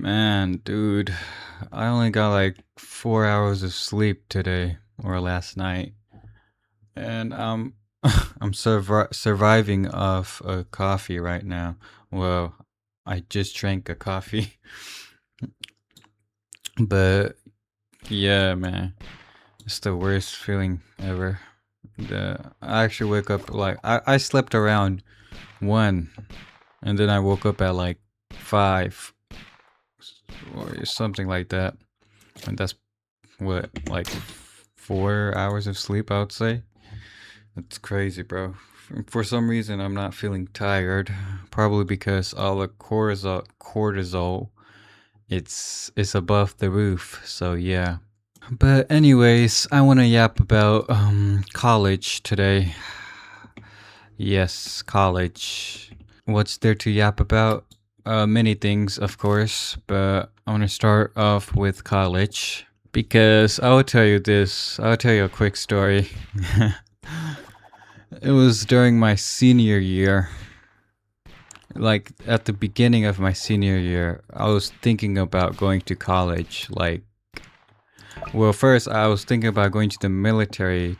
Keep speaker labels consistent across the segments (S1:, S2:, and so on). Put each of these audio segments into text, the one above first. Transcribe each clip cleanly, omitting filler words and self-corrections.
S1: Man, dude, I only got like 4 hours of sleep today or last night, and I'm surviving off a coffee right now. Well, I just drank a coffee, but yeah, man, it's the worst feeling ever. I actually wake up like I slept around 1, and then I woke up at like 5 or something like that, and that's what, like 4 hours of sleep, I would say. That's crazy, bro. For some reason, I'm not feeling tired. Probably because all the cortisol, it's above the roof. So yeah. But anyways, I want to yap about college today. Yes, college. What's there to yap about? Many things, of course, but I want to start off with college. Because I will tell you this, I'll tell you a quick story. It was during my senior year. Like at the beginning of my senior year, I was thinking about going to college. Well, first I was thinking about going to the military,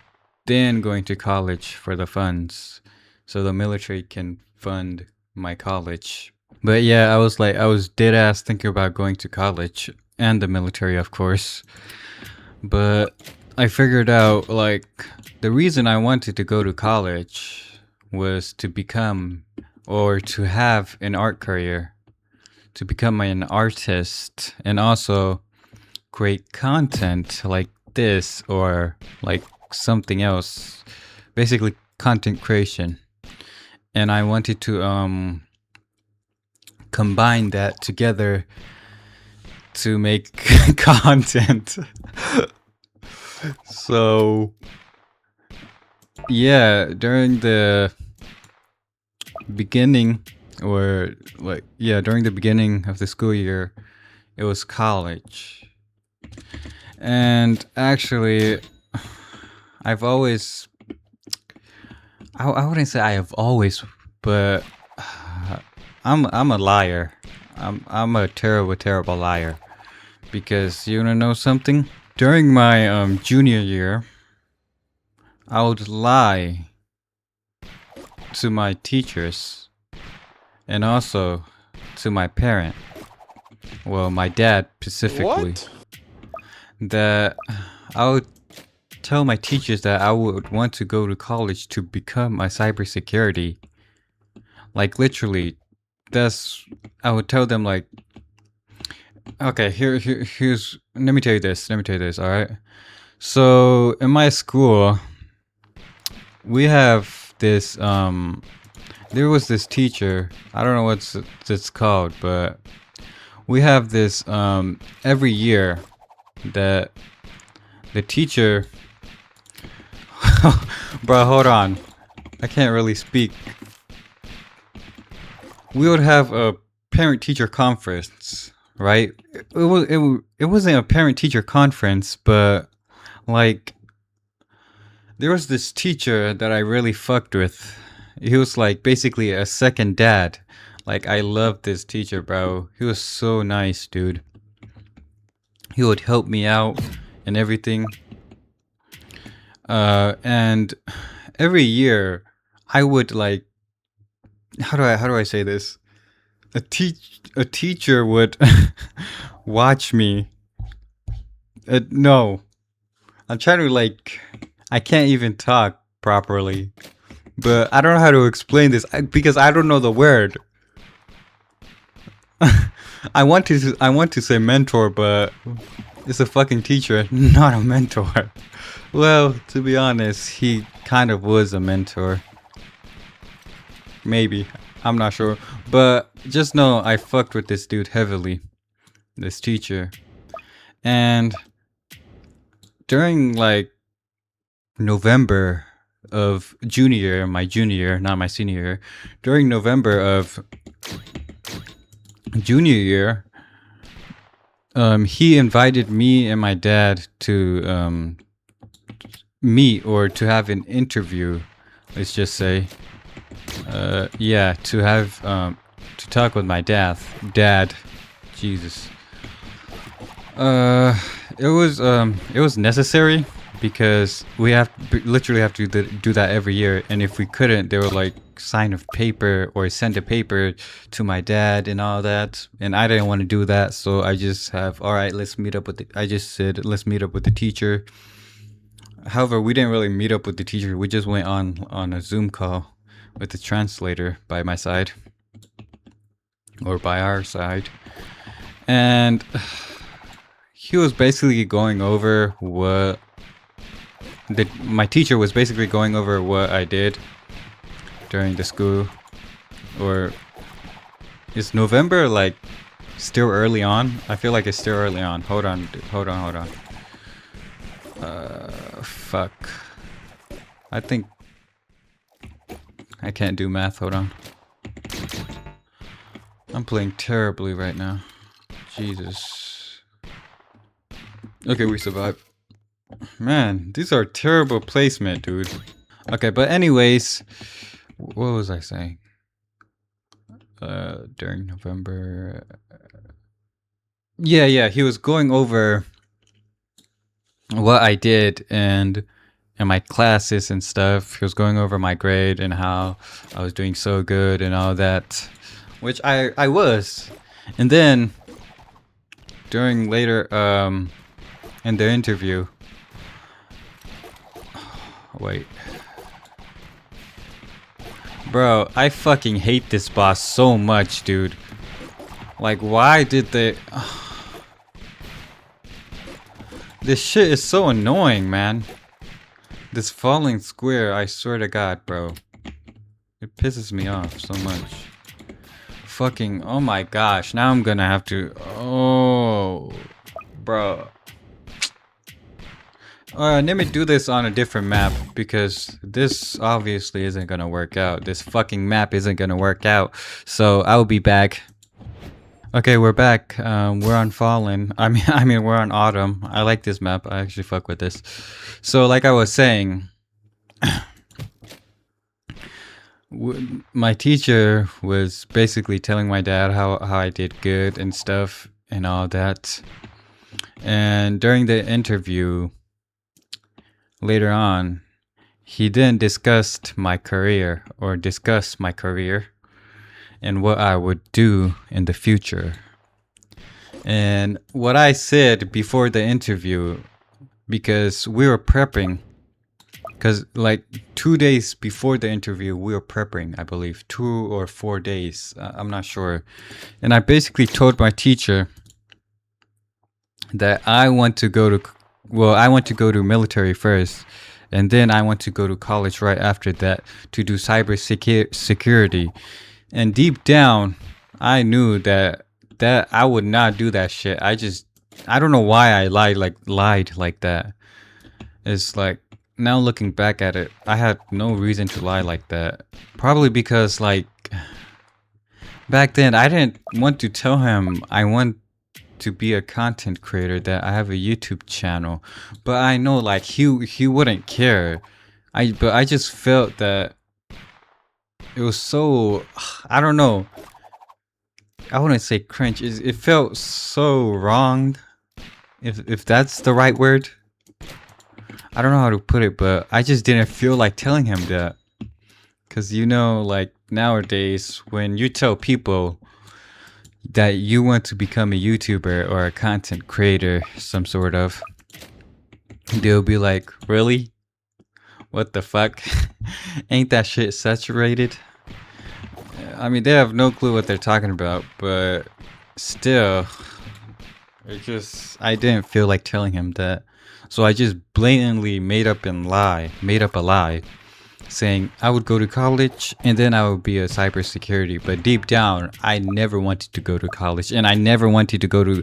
S1: then going to college for the funds. So the military can fund my college. But yeah, I was dead ass thinking about going to college and the military, of course. But I figured out like the reason I wanted to go to college was to become or to have an art career, to become an artist and also create content like this or like something else. Basically content creation. And I wanted to combine that together to make content. So yeah, during the beginning during the beginning of the school year, it was college. And actually I've always I wouldn't say I have always, but I'm a liar. I'm a terrible liar. Because you wanna know something? During my junior year, I would lie to my teachers and also to my parent. Well, my dad specifically.
S2: What?
S1: That I would tell my teachers that I would want to go to college to become a cybersecurity. Like literally, I would tell them like, okay, here's. Let me tell you this. All right. So in my school, we have this. There was this teacher. I don't know what's it's called, but we have this. Every year, that the teacher. Bro, hold on. I can't really speak. We would have a parent-teacher conference, right? It wasn't a parent-teacher conference, but like there was this teacher that I really fucked with. He was like basically a second dad. Like I loved this teacher, bro. He was so nice, dude. He would help me out and everything. And every year I would like how do I say this? A teacher would watch me. No, I'm trying to like I can't even talk properly, but I don't know how to explain this because I don't know the word. I want to say mentor, but it's a fucking teacher, not a mentor. Well, to be honest, he kind of was a mentor. Maybe. I'm not sure. But just know I fucked with this dude heavily. This teacher. And during like November of junior year, my junior year, not my senior year, during November of junior year, he invited me and my dad to meet or to have an interview. Let's just say, yeah, to have to talk with my dad. Jesus. It was necessary because we literally have to do that every year, and if we couldn't, they would like sign a paper or send a paper to my dad and all that, and I didn't want to do that, so I just have, all right, let's meet up with I just said, let's meet up with the teacher. However, we didn't really meet up with the teacher. We just went on a Zoom call with the translator by my side, or by our side, and he was basically going over what my teacher was basically going over what I did during the school. Or is November like still early on? I feel like it's still early on. Hold on. Fuck. I think I can't do math. Hold on. I'm playing terribly right now. Jesus. Okay, we survived. Man, these are terrible placement, dude. Okay, but anyways, what was I saying? During November. Yeah, he was going over what I did and my classes and stuff. He was going over my grade and how I was doing so good and all that, which I was. And then during later in the interview, wait, bro, I fucking hate this boss so much, dude. Like, why did they? This shit is so annoying, man. This falling square, I swear to God, bro. It pisses me off so much. Fucking, oh my gosh, now I'm gonna have to, oh, bro. Let me do this on a different map, because this obviously isn't gonna work out. This fucking map isn't gonna work out. So I'll be back. Okay, we're back. We're on Fallen. I mean, we're on Autumn. I like this map. I actually fuck with this. So, like I was saying, my teacher was basically telling my dad how I did good and stuff and all that. And during the interview, later on, he then discuss my career and what I would do in the future. And what I said before the interview, because we were prepping, because like 2 days before the interview, we were prepping, I believe, 2 or 4 days. I'm not sure. And I basically told my teacher that I want to go to military first, and then I want to go to college right after that to do cyber security. And deep down, I knew that I would not do that shit. I don't know why I lied like that. It's like, now looking back at it, I had no reason to lie like that. Probably because like back then I didn't want to tell him I want to be a content creator, that I have a YouTube channel. But I know like he wouldn't care. But I just felt that it was so, I don't know. I wouldn't say cringe. It felt so wrong, if that's the right word. I don't know how to put it, but I just didn't feel like telling him that. Because, you know, like nowadays, when you tell people that you want to become a YouTuber or a content creator, some sort of, they'll be like, really? What the fuck? Ain't that shit saturated? I mean, they have no clue what they're talking about, but still, I didn't feel like telling him that. So I just blatantly made up a lie, saying I would go to college and then I would be a cybersecurity. But deep down, I never wanted to go to college, and I never wanted to go to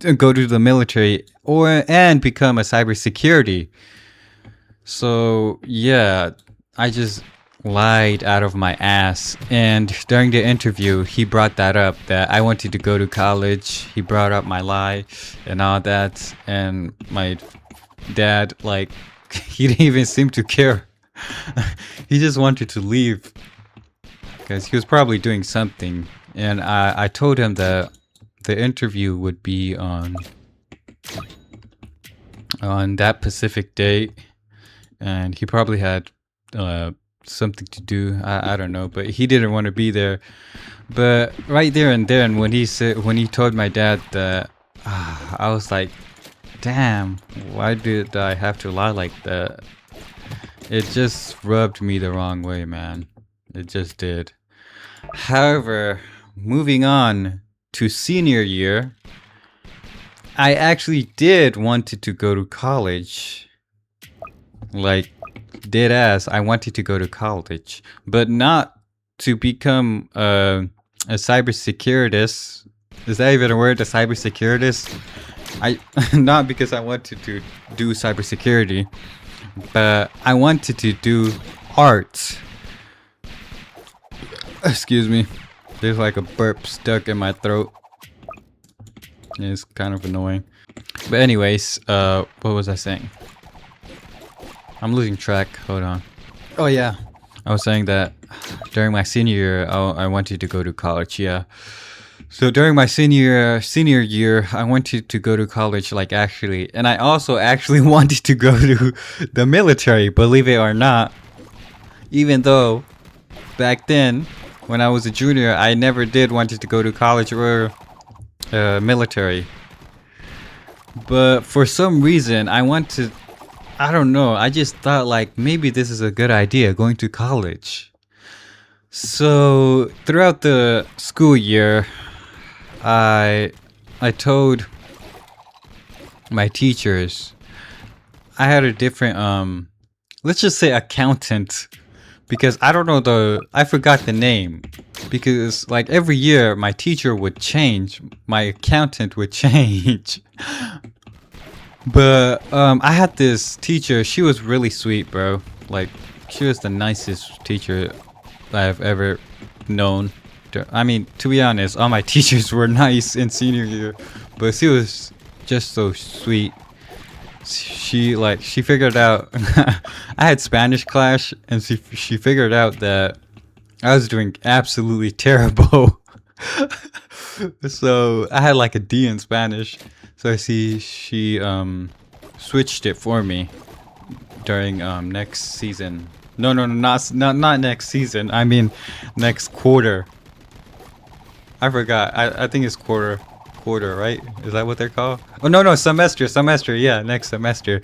S1: the military and become a cybersecurity. So yeah, I just lied out of my ass. And during the interview, he brought that up, that I wanted to go to college. He brought up my lie and all that, and my dad, like, he didn't even seem to care. He just wanted to leave because he was probably doing something. And I told him that the interview would be on that Pacific date, and he probably had something to do. I don't know, but he didn't want to be there. But right there and then, when he told my dad that, I was like, damn, why did I have to lie like that? It just rubbed me the wrong way, man. It just did. However, moving on to senior year, I actually did wanted to go to college. Like, dead ass, I wanted to go to college, but not to become a cybersecurist. Is that even a word? A cybersecurist? Not because I wanted to do cybersecurity, but I wanted to do art. Excuse me. There's like a burp stuck in my throat. It's kind of annoying. But anyways, what was I saying? I'm losing track. Hold on. Oh yeah. I was saying that during my senior year, I wanted to go to college. Yeah. So during my senior year, I wanted to go to college, like actually, and I also actually wanted to go to the military, believe it or not. Even though back then, when I was a junior, I never did wanted to go to college or military. But for some reason, I don't know, I just thought like maybe this is a good idea, going to college. So throughout the school year, I told my teachers I had a different let's just say accountant, because I don't know I forgot the name, because like every year my teacher would change, my accountant would change. But I had this teacher, she was really sweet, bro. Like, she was the nicest teacher I've ever known. I mean, to be honest, all my teachers were nice in senior year, but she was just so sweet. She figured out I had Spanish class, and she figured out that I was doing absolutely terrible. So I had like a D in Spanish. So she switched it for me during next season. No, not next season. I mean next quarter. I forgot. I think it's quarter, right? Is that what they're called? Oh no, semester. Yeah, next semester.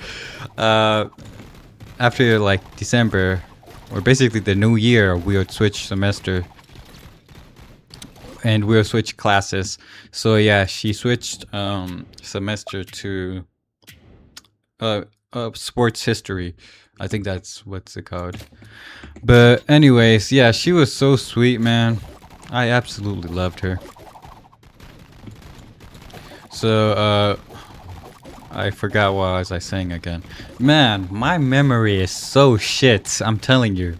S1: After like December, or basically the new year, we would switch semester. And we'll switch classes. So yeah, she switched semester to sports history. I think that's what's it called. But anyways, yeah, she was so sweet, man. I absolutely loved her. So I forgot what was I saying again. Man, my memory is so shit. I'm telling you.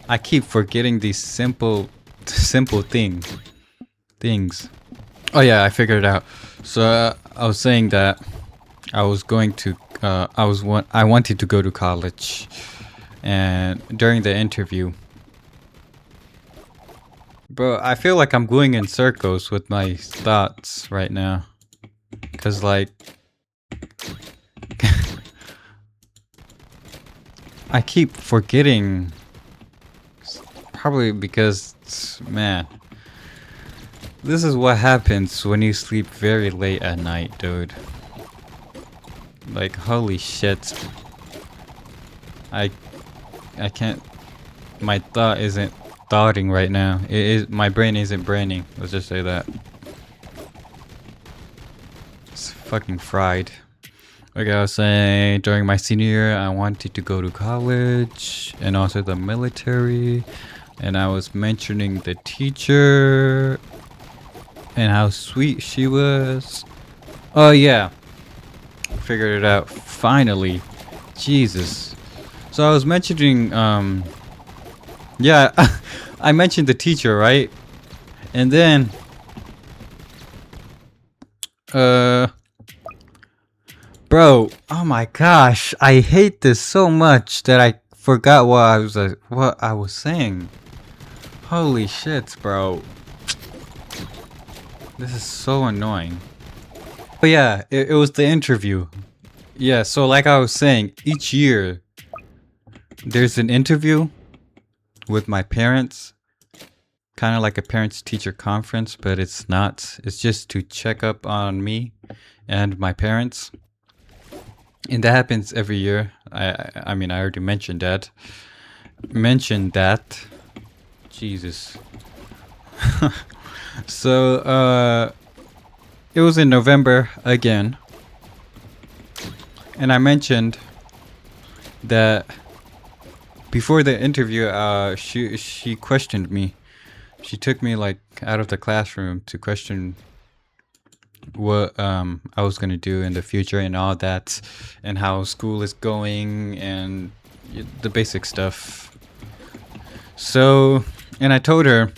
S1: I keep forgetting these simple things. Oh yeah, I figured it out. So I was saying that I was going to I wanted to go to college, and during the interview, bro, I feel like I'm going in circles with my thoughts right now, cuz like I keep forgetting, probably because, man, this is what happens when you sleep very late at night, dude. Like, holy shit. I can't, my thought isn't thoughting right now. My brain isn't braining. Let's just say that. It's fucking fried. Like I was saying, during my senior year, I wanted to go to college and also the military. And I was mentioning the teacher and how sweet she was. Oh yeah, figured it out finally. Jesus. So I was mentioning yeah, I mentioned the teacher, right? And then bro, oh my gosh, I hate this so much that I forgot what I was saying. Holy shit, bro. This is so annoying. But yeah, it was the interview. Yeah, so like I was saying, each year there's an interview with my parents. Kind of like a parents teacher conference, but it's not. It's just to check up on me and my parents. And that happens every year. I mean, I already mentioned that. Jesus. So, it was in November again. And I mentioned that before the interview, she questioned me. She took me like out of the classroom to question what I was gonna do in the future and all that, and how school is going and the basic stuff. So, and I told her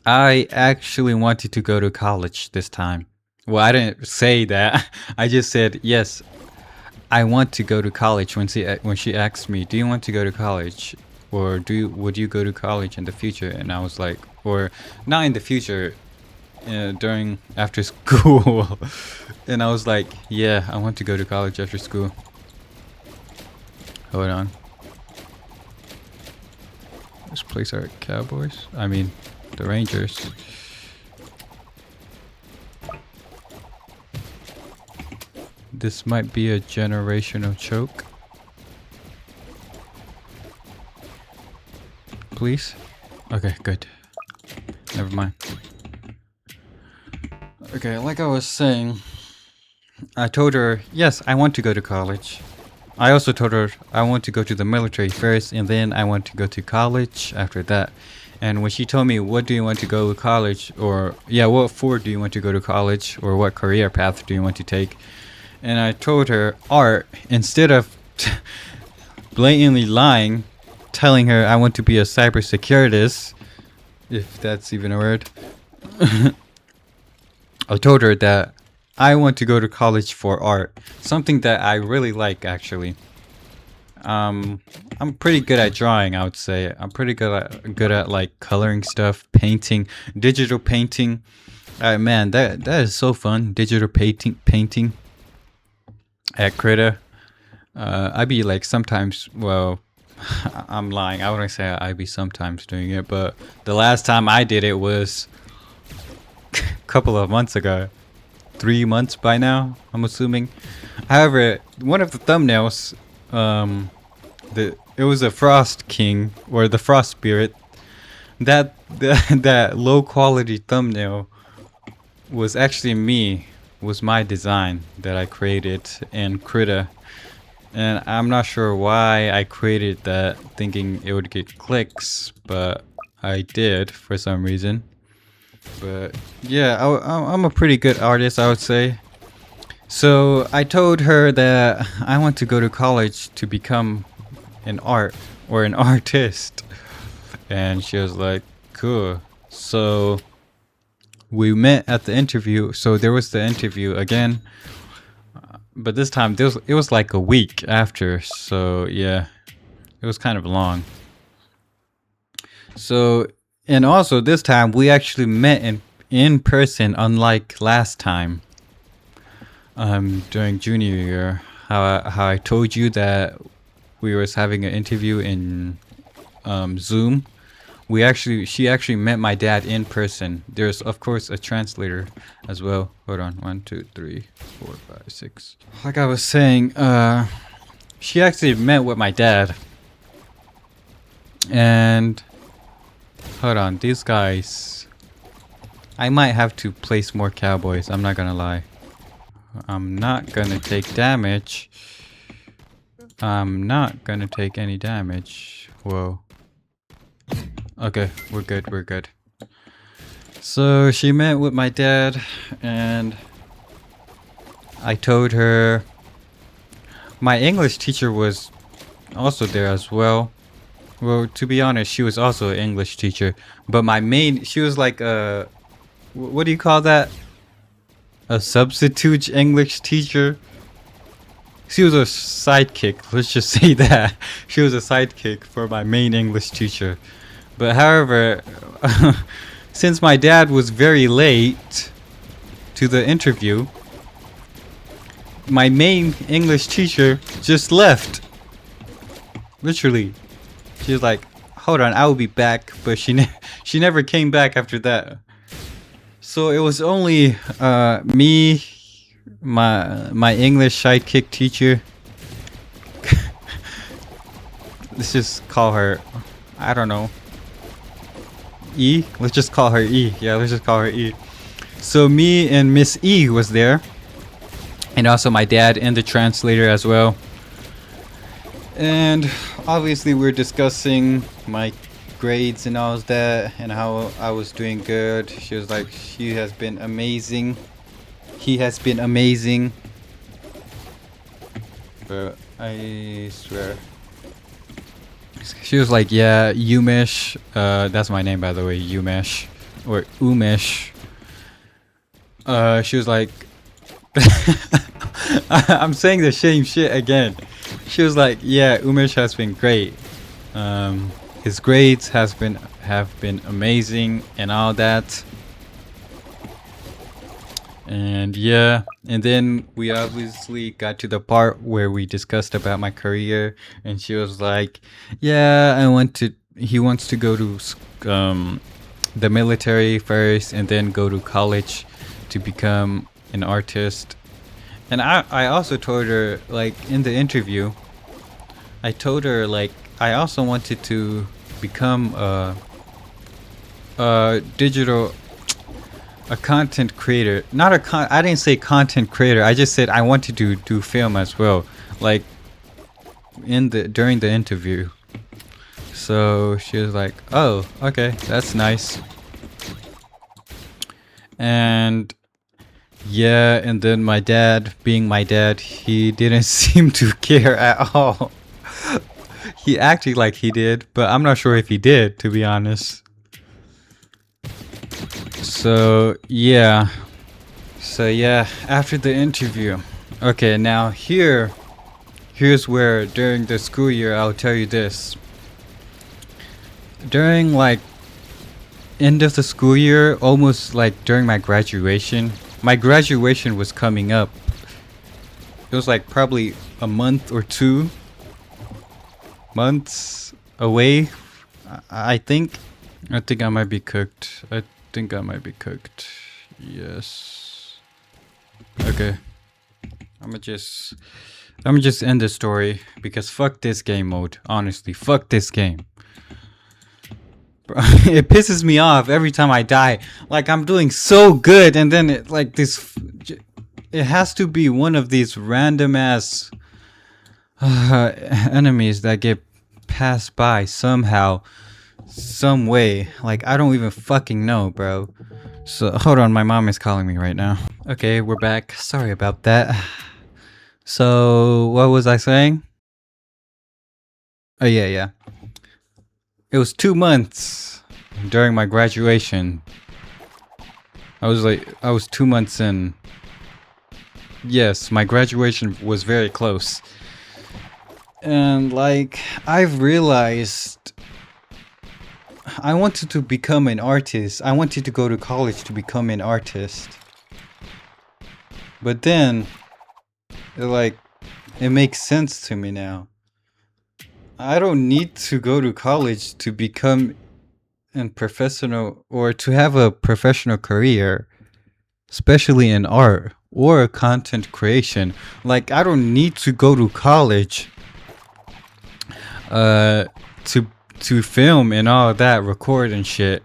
S1: I actually wanted to go to college this time. Well, I didn't say that. I just said yes. I want to go to college. When she asked me, "Do you want to go to college, or would you go to college in the future?" And I was like, or not in the future, during after school. And I was like, yeah, I want to go to college after school. Hold on. This place are Cowboys. I mean, the Rangers. This might be a generational choke. Please? Okay, good. Never mind. Okay, like I was saying, I told her, yes, I want to go to college. I also told her I want to go to the military first, and then I want to go to college after that. And when she told me, what do you want to go to college? Or, yeah, what for do you want to go to college? Or what career path do you want to take? And I told her art, instead of blatantly lying, telling her I want to be a cybersecurist, if that's even a word. I told her that I want to go to college for art, something that I really like actually. I'm pretty good at drawing, I would say. I'm pretty good at like coloring stuff, painting, digital painting. Man, that is so fun. Digital painting at Krita. I be like sometimes. Well, I'm lying. I wouldn't say I be sometimes doing it, but the last time I did it was a couple of months ago. 3 months by now, I'm assuming. However, one of the thumbnails, it was a Frost King or the Frost Spirit. That low quality thumbnail was actually me. Was my design that I created in Krita, and I'm not sure why I created that, thinking it would get clicks, but I did for some reason. But yeah, I'm a pretty good artist, I would say. So I told her that I want to go to college to become an artist. And she was like, cool. So we met at the interview. So there was the interview again. But this time it was like a week after. So yeah, it was kind of long. So, and also this time we actually met in person, unlike last time. During junior year, how I told you that we was having an interview in Zoom. She actually met my dad in person. There's of course a translator as well. Hold on, 1, 2, 3, 4, 5, 6. Like I was saying, she actually met with my dad. And hold on, these guys. I might have to place more Cowboys. I'm not gonna lie. I'm not gonna take damage. I'm not gonna take any damage. Whoa. Okay, we're good. So she met with my dad, and I told her my English teacher was also there as well. Well, to be honest, she was also an English teacher, but she was like what do you call that? A substitute English teacher. She was a sidekick. Let's just say that. She was a sidekick for my main English teacher. But however, since my dad was very late to the interview, my main English teacher just left. Literally. She was like, hold on, I will be back. But she never came back after that. So it was only me, my English sidekick teacher. Let's just call her, I don't know, E? Let's just call her E. Yeah, let's just call her E. So me and Miss E was there. And also my dad and the translator as well. And obviously we're discussing my grades and all of that and how I was doing good. She was like, she has been amazing. He has been amazing. But I swear. She was like, yeah, Umesh. That's my name, by the way, Umesh. Or Umesh. She was like, I'm saying the same shit again. She was like, yeah, Umesh has been great. His grades have been amazing and all that. And yeah, and then we obviously got to the part where we discussed about my career, and she was like, yeah, he wants to go to the military first and then go to college to become an artist. And I also told her, like, in the interview, I told her, like, I also wanted to become a content creator. I didn't say content creator. I just said I wanted to do film as well, like during the interview. So she was like, "Oh, okay, that's nice." And yeah, and then my dad, being my dad, he didn't seem to care at all. He acted like he did, but I'm not sure if he did, to be honest. So yeah, after the interview. Okay, now here's where during the school year I'll tell you this. During like end of the school year, almost like during my graduation was coming up. It was like probably a month or 2 months away. I think I might be cooked. Yes. Okay. I'm gonna just end the story because fuck this game mode. Honestly, fuck this game. Bro, it pisses me off every time I die. Like, I'm doing so good, and then it has to be one of these random ass enemies that get passed by somehow, some way. Like, I don't even fucking know, bro. So hold on, my mom is calling me right now. Okay, we're back. Sorry about that. So what was I saying? Oh yeah. It was 2 months during my graduation. I was 2 months in. Yes, my graduation was very close. And like, I've realized I wanted to become an artist. I wanted to go to college to become an artist. But then, it makes sense to me now. I don't need to go to college to become a professional or to have a professional career, especially in art or content creation. Like, I don't need to go to college to film and all that, record and shit.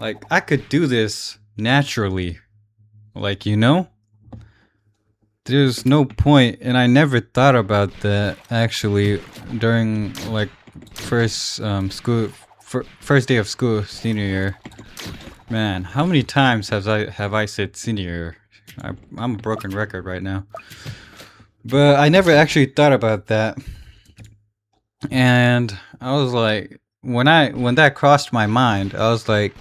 S1: Like, I could do this naturally. Like, you know? There's no point, and I never thought about that actually during like first day of school, senior year. Man, how many times have I said senior year? I'm a broken record right now. But I never actually thought about that. And I was like, when that crossed my mind, I was like,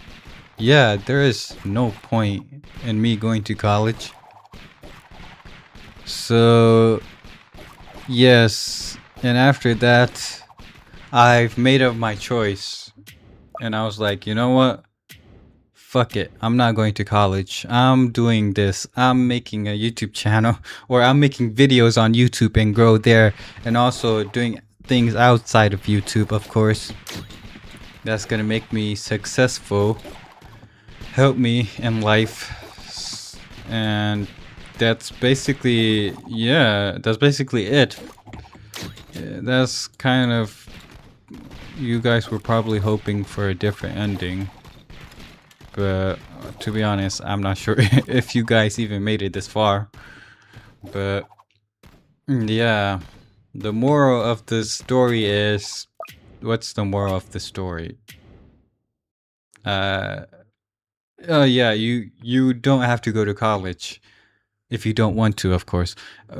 S1: yeah, there is no point in me going to college. So, yes, and after that, I've made up my choice. And I was like, you know what? fuck it. I'm not going to college. I'm doing this. I'm making a YouTube channel, or I'm making videos on YouTube and grow there, and also doing things outside of YouTube, of course. That's gonna make me successful, help me in life, and that's basically, yeah, that's basically it. Yeah, that's kind of, you guys were probably hoping for a different ending, but to be honest, I'm not sure if you guys even made it this far. But yeah, the moral of the story is, what's the moral of the story? Yeah, you don't have to go to college if you don't want to, of course.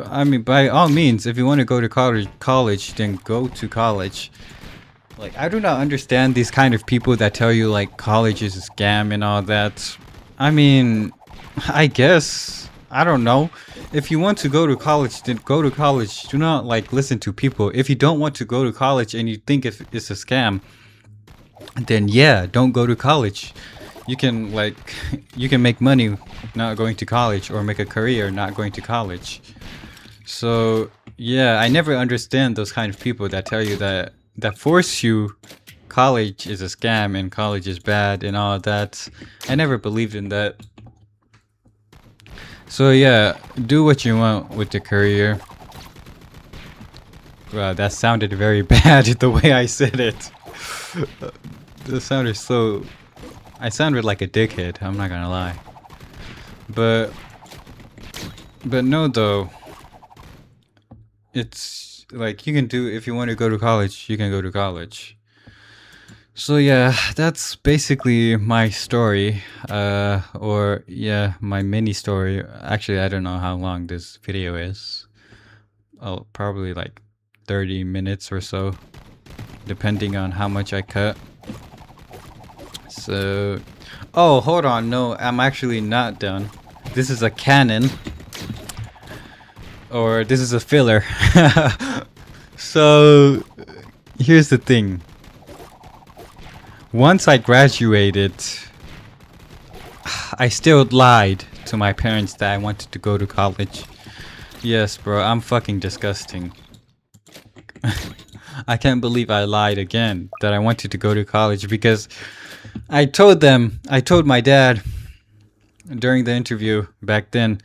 S1: I mean, by all means, if you want to go to college, then go to college. Like, I do not understand these kind of people that tell you like college is a scam and all that. I mean, I guess, I don't know. If you want to go to college, then go to college. Do not like listen to people. If you don't want to go to college and you think if it's a scam, then yeah, don't go to college. You can like you can make money not going to college, or make a career not going to college. So yeah, I never understand those kind of people that tell you that force you college is a scam and college is bad and all that. I never believed in that. So yeah, do what you want with the career. Wow, that sounded very bad the way I said it. That sounded so... I sounded like a dickhead, I'm not gonna lie. But no though. It's like, you can do, if you want to go to college, you can go to college. So yeah, that's basically my story. Or yeah, my mini story. Actually, I don't know how long this video is. Oh, probably like 30 minutes or so, depending on how much I cut. So, oh, hold on, no, I'm actually not done. This is a canon, or this is a filler. So, here's the thing. Once I graduated, I still lied to my parents that I wanted to go to college. Yes, bro, I'm fucking disgusting. I can't believe I lied again that I wanted to go to college, because I told my dad during the interview back then,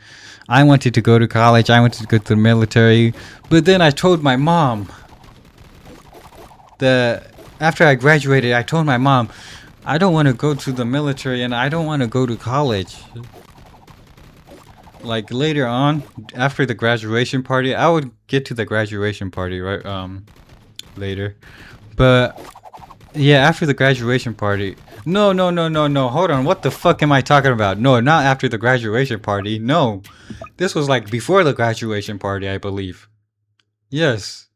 S1: I wanted to go to college, I wanted to go to the military, but then I told my mom that after I graduated, I told my mom, I don't want to go to the military and I don't want to go to college. Like later on, after the graduation party, I would get to the graduation party, right? Later. But yeah, after the graduation party. No, hold on. What the fuck am I talking about? No, not after the graduation party. No. This was like before the graduation party, I believe. Yes.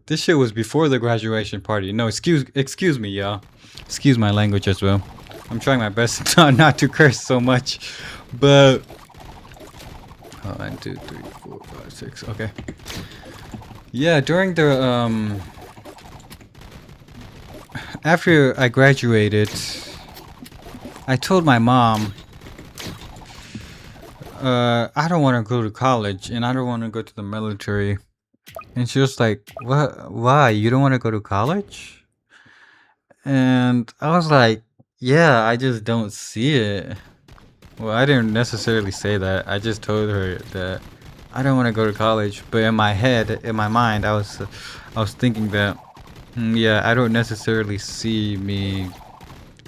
S1: This shit was before the graduation party. No, excuse me, y'all. Excuse my language as well. I'm trying my best not to curse so much. But 1, 2, 3, 4, 5, 6. Okay. Yeah, during the after I graduated, I told my mom, I don't want to go to college and I don't want to go to the military. And she was like, "What? Why? You don't want to go to college?" And I was like, "Yeah, I just don't see it." Well, I didn't necessarily say that. I just told her that I don't want to go to college. But in my head, in my mind, I was thinking that, yeah, I don't necessarily see me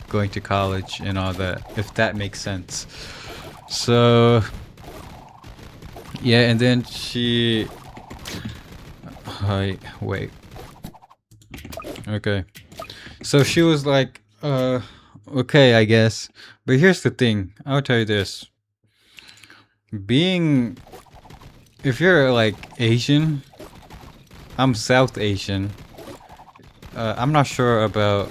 S1: going to college and all that, if that makes sense. So, yeah, and then she... wait. Okay. So she was like, okay, I guess. But here's the thing. I'll tell you this. If you're like Asian, I'm South Asian. I'm not sure about...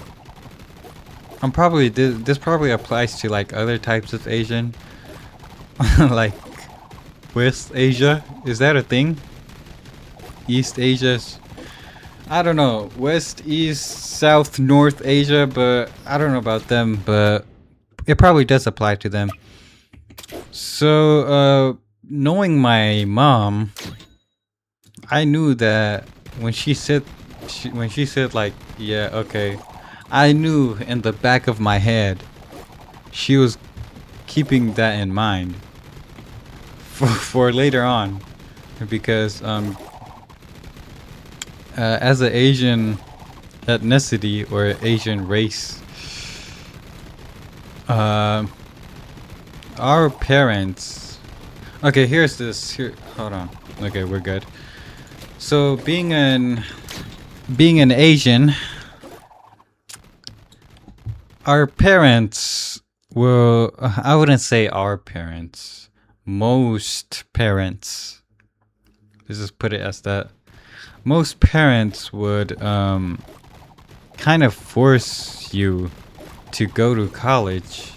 S1: this probably applies to like other types of Asian. Like West Asia. Is that a thing? East Asia? I don't know. West, East, South, North Asia, but I don't know about them. But it probably does apply to them. So, knowing my mom, I knew that when she said, like, yeah, okay, I knew in the back of my head she was keeping that in mind for later on, because as an Asian ethnicity or Asian race, our parents. Okay, here's this. Here, hold on. Okay, we're good. So being an Asian, our parents will. I wouldn't say our parents. Most parents. Let's just put it as that. Most parents would kind of force you to go to college.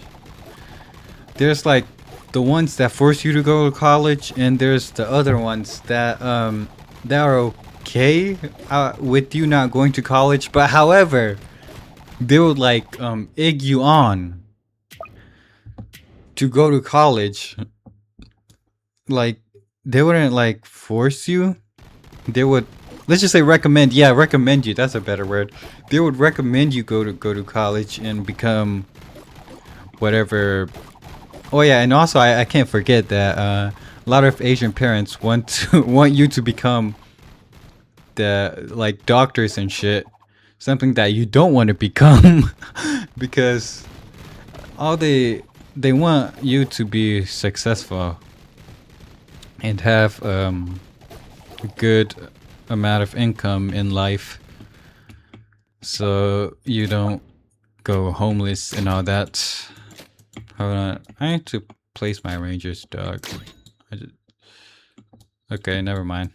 S1: There's like the ones that force you to go to college, and there's the other ones that are okay with you not going to college, but however, they would like egg you on to go to college. Like they wouldn't like force you. They would, let's just say recommend. Yeah, recommend you. That's a better word. They would recommend you go to college and become whatever. Oh yeah, and also I can't forget that a lot of Asian parents want you to become the like doctors and shit. Something that you don't want to become because all they want you to be successful and have a good amount of income in life, so you don't go homeless and all that. Hold on, I need to place my ranger's dog. Okay, never mind.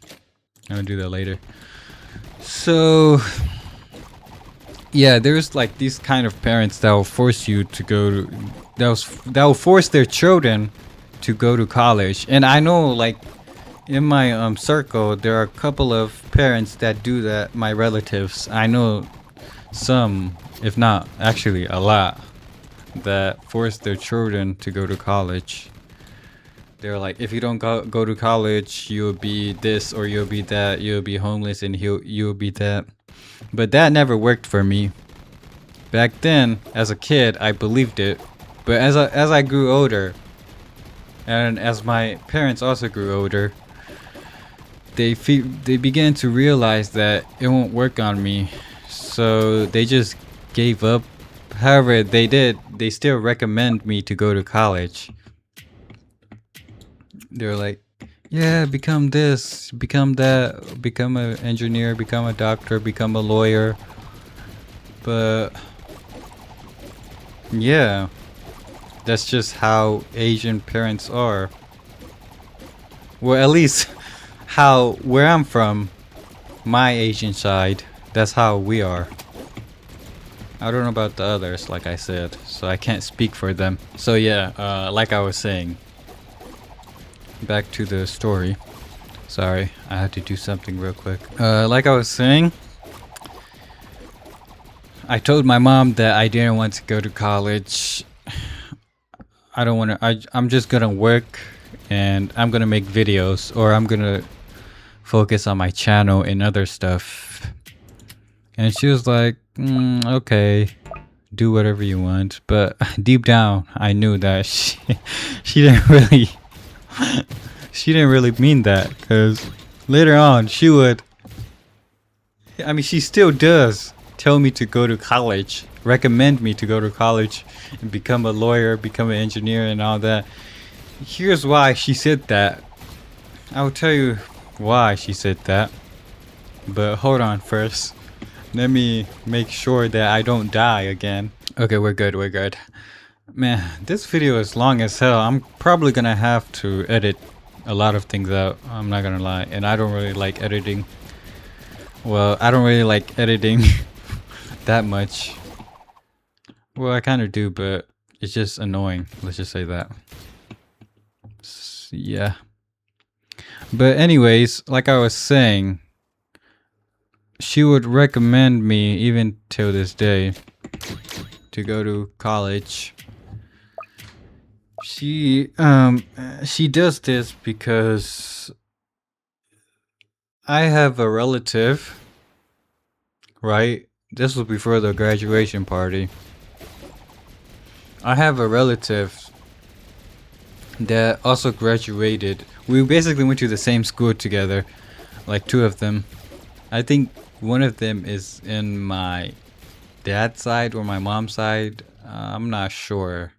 S1: I'm gonna do that later. So yeah, there's like these kind of parents that will force you to go to that will force their children to go to college. And I know like in my circle there are a couple of parents that do that, my relatives. I know some, if not actually a lot, that force their children to go to college. They're like, if you don't go to college, you'll be this or you'll be that, you'll be homeless and you'll be that. But that never worked for me. Back then, as a kid, I believed it. But as I grew older, and as my parents also grew older, they began to realize that it won't work on me. So they just gave up. However, they still recommend me to go to college. They're like, yeah, become this, become that, become an engineer, become a doctor, become a lawyer. But yeah, that's just how Asian parents are. Well, at least where I'm from, my Asian side, that's how we are. I don't know about the others, like I said, so I can't speak for them. So yeah, like I was saying, back to the story. Sorry, I had to do something real quick. Like I was saying, I told my mom that I didn't want to go to college. I don't want to. I'm just gonna work, and I'm gonna make videos, or I'm gonna focus on my channel and other stuff. And she was like, okay, do whatever you want. But deep down, I knew that she didn't really she didn't really mean that, because later on she would. I mean, she still does tell me to go to college, recommend me to go to college and become a lawyer, become an engineer and all that. Here's why she said that. I will tell you why she said that. But hold on first. Let me make sure that I don't die again. Okay, we're good. Man, this video is long as hell. I'm probably gonna have to edit a lot of things out. I'm not gonna lie. And I don't really like editing. Well, I don't really like editing that much. Well, I kind of do, but it's just annoying. Let's just say that. Yeah. But anyways, like I was saying, she would recommend me, even till this day, to go to college. She does this because I have a relative, right? This was before the graduation party. I have a relative that also graduated. We basically went to the same school together, like two of them. I think one of them is in my dad's side or my mom's side. I'm not sure.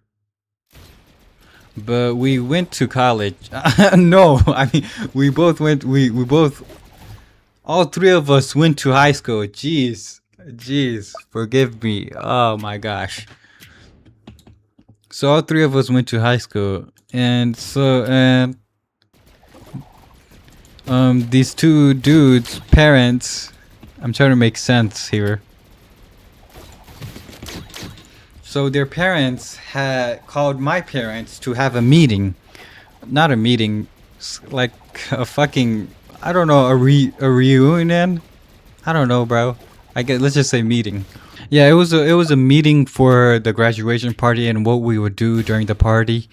S1: But we went to college. No, I mean we both went. We both. All three of us went to high school. Jeez, forgive me. Oh my gosh. So all three of us went to high school, and these two dudes' parents. I'm trying to make sense here. So their parents had called my parents to have a meeting. Not a meeting, like a fucking, I don't know, a reunion. I don't know, bro. I get, let's just say meeting. Yeah, it was a meeting for the graduation party and what we would do during the party.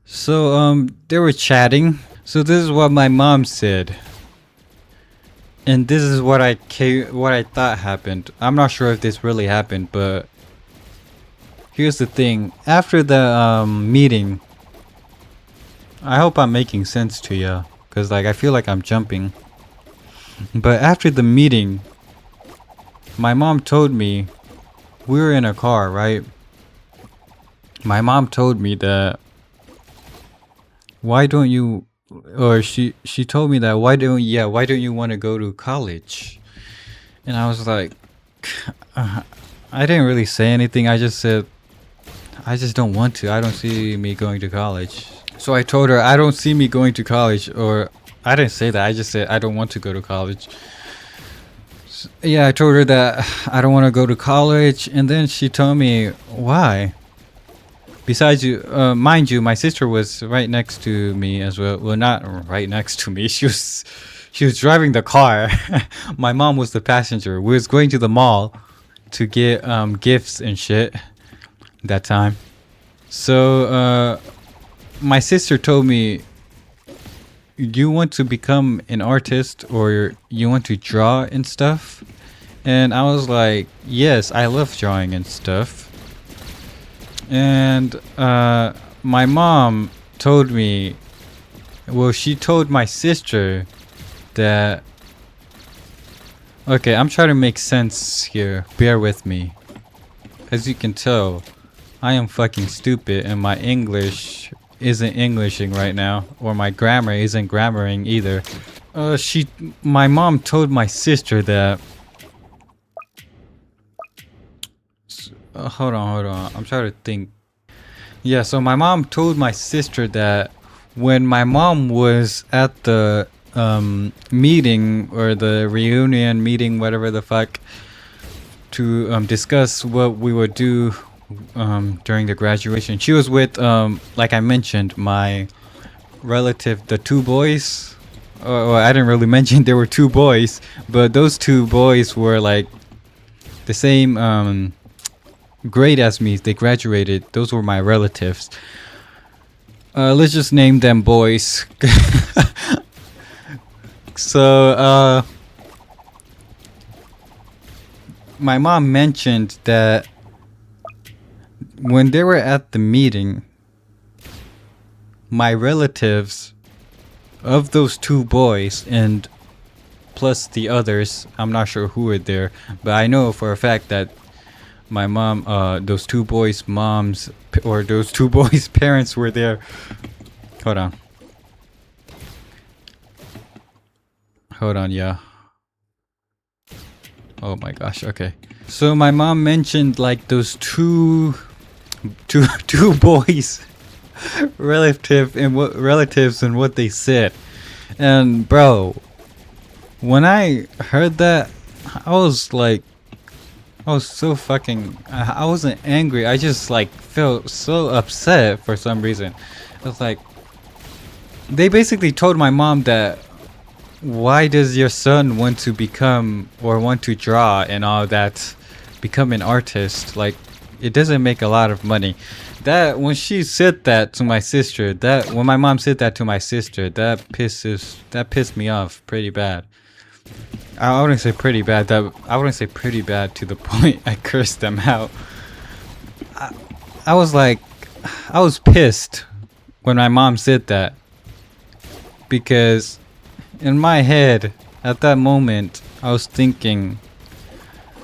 S1: So they were chatting. So this is what my mom said. And this is what I thought happened. I'm not sure if this really happened, but here's the thing. After the meeting, I hope I'm making sense to you, cuz like I feel like I'm jumping. But after the meeting, my mom told me, we were in a car, right? My mom told me that why don't you, or she told me that why don't you want to go to college? And I was like, I didn't really say anything. I just said I just don't want to. I don't see me going to college. So I told her I don't see me going to college, or I didn't say that. I just said I don't want to go to college. Yeah, I told her that I don't want to go to college, and then she told me why. Besides you, mind you, my sister was right next to me as well. Well, not right next to me. She was driving the car. My mom was the passenger. We was going to the mall to get gifts and shit that time. So my sister told me, you want to become an artist or you want to draw and stuff? And I was like, yes, I love drawing and stuff. And my mom told me, well, she told my sister that, okay, I'm trying to make sense here, bear with me. As you can tell, I am fucking stupid and my English isn't Englishing right now, or my grammar isn't grammaring either. My mom told my sister that, hold on, I'm trying to think. Yeah, so my mom told my sister that when my mom was at the meeting or the reunion meeting, whatever the fuck, to discuss what we would do during the graduation, she was with, like I mentioned, my relative, the two boys. Well, I didn't really mention there were two boys, but those two boys were like the same grade as me. They graduated. Those were my relatives. Let's just name them boys. So my mom mentioned that when they were at the meeting, my relatives of those two boys and plus the others, I'm not sure who were there, but I know for a fact that my mom, those two boys' moms, or those two boys' parents were there. Hold on, yeah. Oh my gosh, okay. So my mom mentioned like those two boys relatives and what they said. And bro, when I heard that, I was so fucking, I wasn't angry. I just like felt so upset for some reason. I was like, they basically told my mom that, why does your son want to become or want to draw and all that, become an artist? Like, it doesn't make a lot of money. That when she said that to my sister, that when my mom said that to my sister, that pissed me off pretty bad. I wouldn't say pretty bad. I wouldn't say pretty bad to the point I cursed them out. I was like, I was pissed when my mom said that because in my head at that moment I was thinking,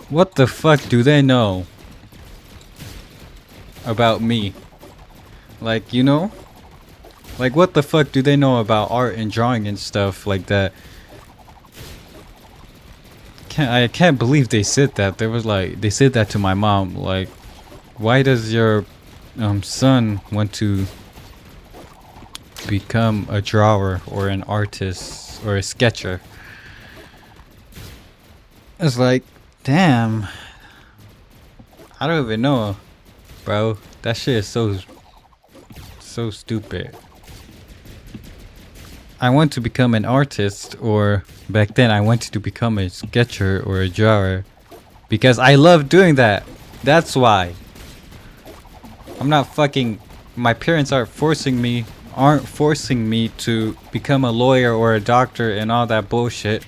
S1: what the fuck do they know about me? Like, you know? Like, what the fuck do they know about art and drawing and stuff like that? I can't believe they said that. They said that to my mom. Like, why does your son want to become a drawer or an artist or a sketcher? It's like, damn. I don't even know, bro. That shit is so stupid. I want to become an artist, or back then I wanted to become a sketcher or a drawer because I love doing that. That's why. I'm not fucking. My parents aren't forcing me to become a lawyer or a doctor and all that bullshit.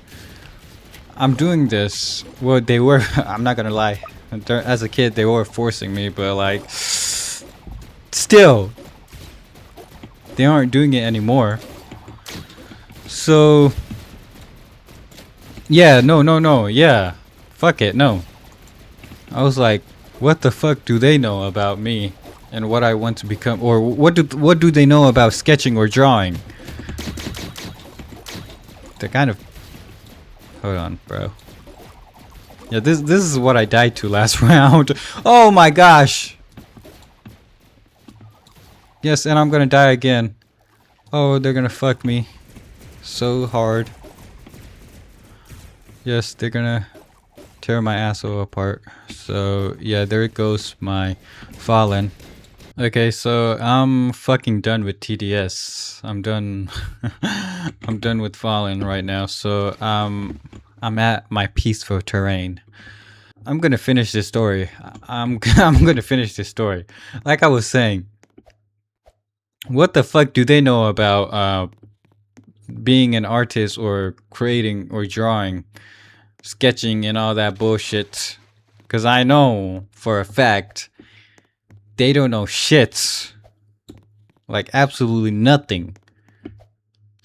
S1: I'm doing this. Well, they were. I'm not gonna lie. As a kid, they were forcing me, but like, still, they aren't doing it anymore. So, yeah, no, yeah, fuck it, no. I was like, what the fuck do they know about me and what I want to become, or what do they know about sketching or drawing? They're kind of. Hold on, bro. Yeah, this is what I died to last round. Oh my gosh. Yes, and I'm gonna die again. Oh, they're gonna fuck me so hard. Yes, they're gonna tear my asshole apart. So yeah, there it goes, my Fallen. Okay, so I'm fucking done with TDS. I'm done. I'm done with Fallen right now. So I'm at my peaceful terrain. I'm gonna finish this story. I'm gonna finish this story. Like I was saying, what the fuck do they know about being an artist or creating or drawing, sketching and all that bullshit? Because I know for a fact they don't know shit. Like absolutely nothing.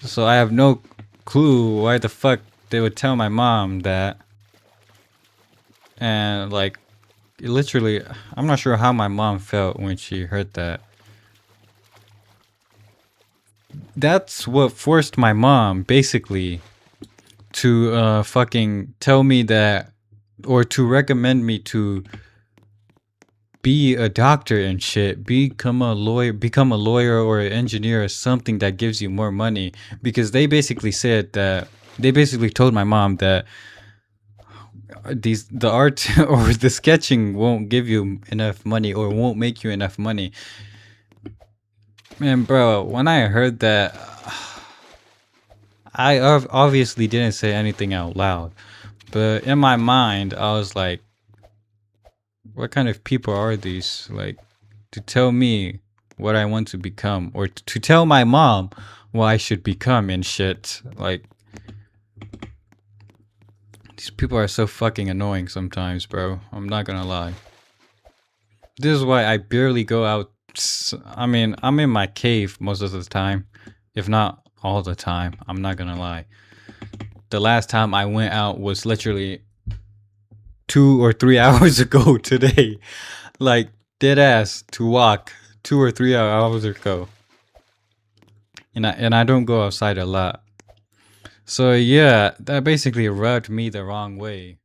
S1: So I have no clue why the fuck they would tell my mom that. And like, literally, I'm not sure how my mom felt when she heard that. That's what forced my mom, basically, to fucking tell me that, or to recommend me to be a doctor and shit, become a lawyer or an engineer or something that gives you more money. Because they basically told my mom that the art or the sketching won't give you enough money or won't make you enough money. Man, bro, when I heard that, I obviously didn't say anything out loud, but in my mind I was like, what kind of people are these, like, to tell me what I want to become, or to tell my mom what I should become and shit. Like, these people are so fucking annoying sometimes, bro. I'm not gonna lie. This is why I barely go out. I mean, I'm in my cave most of the time, if not all the time. I'm not gonna lie. The last time I went out was literally 2 or 3 hours ago today. Like, dead ass to walk 2 or 3 hours ago. And I don't go outside a lot. So yeah, that basically rubbed me the wrong way.